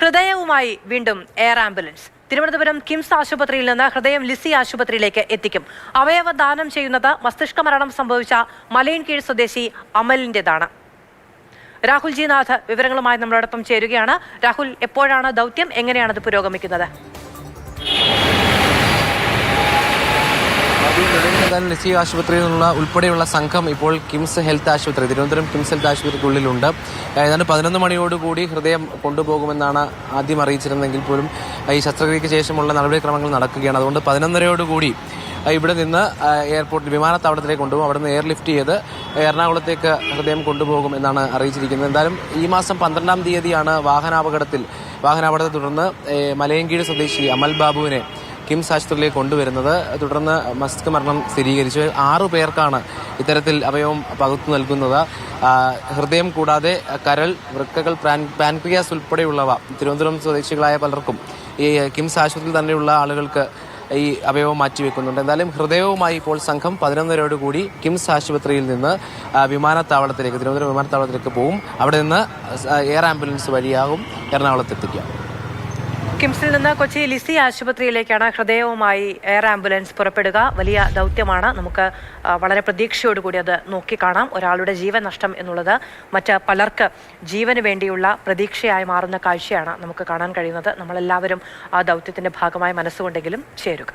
ഹൃദയവുമായി വീണ്ടും air ambulance. Thiruvananthapuram KIMS ആശുപത്രിയിൽ നിന്ന് ഹൃദയം ലിസി ആശുപത്രിയിലേക്ക് എത്തിക്കും. അവയവദാനം ചെയ്യുന്നത് മസ്തിഷ്ക മരണം സംഭവിച്ച മലയൻകീഴ് സ്വദേശി അമലിന്റേതാണ്. രാഹുൽ ജി നാഥ് വിവരങ്ങളുമായി നമ്മളോടൊപ്പം ചേരുകയാണ്. രാഹുൽ, എപ്പോഴാണ് ദൗത്യം? എങ്ങനെയാണത് പുരോഗമിക്കുന്നത്? ലിസി ആശുപത്രിയിൽ നിന്നുള്ള ഉൾപ്പെടെയുള്ള സംഘം ഇപ്പോൾ കിംസ് ഹെൽത്ത് ആശുപത്രി, തിരുവനന്തപുരം കിംസ് ഹെൽത്ത് ആശുപത്രിക്കുള്ളിലുണ്ട്. ഏതാണ്ട് 11 മണിയോടുകൂടി ഹൃദയം കൊണ്ടുപോകുമെന്നാണ് ആദ്യം അറിയിച്ചിരുന്നെങ്കിൽ പോലും ഈ ശസ്ത്രക്രിയയ്ക്ക് ശേഷമുള്ള നടപടിക്രമങ്ങൾ നടക്കുകയാണ്. അതുകൊണ്ട് 11:30 ഇവിടെ നിന്ന് എയർപോർട്ട് വിമാനത്താവളത്തിലേക്ക് കൊണ്ടുപോകും. അവിടെ നിന്ന് എയർലിഫ്റ്റ് ചെയ്ത് എറണാകുളത്തേക്ക് ഹൃദയം കൊണ്ടുപോകും എന്നാണ് അറിയിച്ചിരിക്കുന്നത്. എന്തായാലും ഈ മാസം 12-ാം തീയതിയാണ് വാഹനാപകടത്തെ തുടർന്ന് മലയൻകീഴ് സ്വദേശി അമൽ ബാബുവിനെ കിംസ് ആശുപത്രിയിലേക്ക് കൊണ്ടുവരുന്നത്. തുടർന്ന് മസ്തിഷ്ക മരണം സ്ഥിരീകരിച്ചു. 6 പേർക്കാണ് ഇത്തരത്തിൽ അവയവം പകുത്തു നൽകുന്നത്. ഹൃദയം കൂടാതെ കരൾ, വൃക്കകൾ, പാൻക്രിയാസ് ഉൾപ്പെടെയുള്ളവ തിരുവനന്തപുരം സ്വദേശികളായ പലർക്കും ഈ കിംസ് ആശുപത്രിയിൽ തന്നെയുള്ള ആളുകൾക്ക് ഈ അവയവം മാറ്റിവെക്കുന്നുണ്ട്. എന്തായാലും ഹൃദയവുമായി ഇപ്പോൾ സംഘം 11:30 കിംസ് ആശുപത്രിയിൽ നിന്ന് തിരുവനന്തപുരം വിമാനത്താവളത്തിലേക്ക് പോകും. അവിടെ നിന്ന് എയർ ആംബുലൻസ് വഴിയാകും എറണാകുളത്തെത്തിക്കുക. കിംസിൽ നിന്ന് കൊച്ചി ലിസി ആശുപത്രിയിലേക്കാണ് ഹൃദയവുമായി എയർ ആംബുലൻസ് പുറപ്പെടുക. വലിയ ദൗത്യമാണ്. നമുക്ക് വളരെ പ്രതീക്ഷയോടുകൂടി അത് നോക്കിക്കാണാം. ഒരാളുടെ ജീവൻ നഷ്ടം എന്നുള്ളത് മറ്റ് പലർക്ക് ജീവന് വേണ്ടിയുള്ള പ്രതീക്ഷയായി മാറുന്ന കാഴ്ചയാണ് നമുക്ക് കാണാൻ കഴിയുന്നത്. നമ്മളെല്ലാവരും ആ ദൗത്യത്തിന്റെ ഭാഗമായി മനസ്സുകൊണ്ടെങ്കിലും ചേരുക.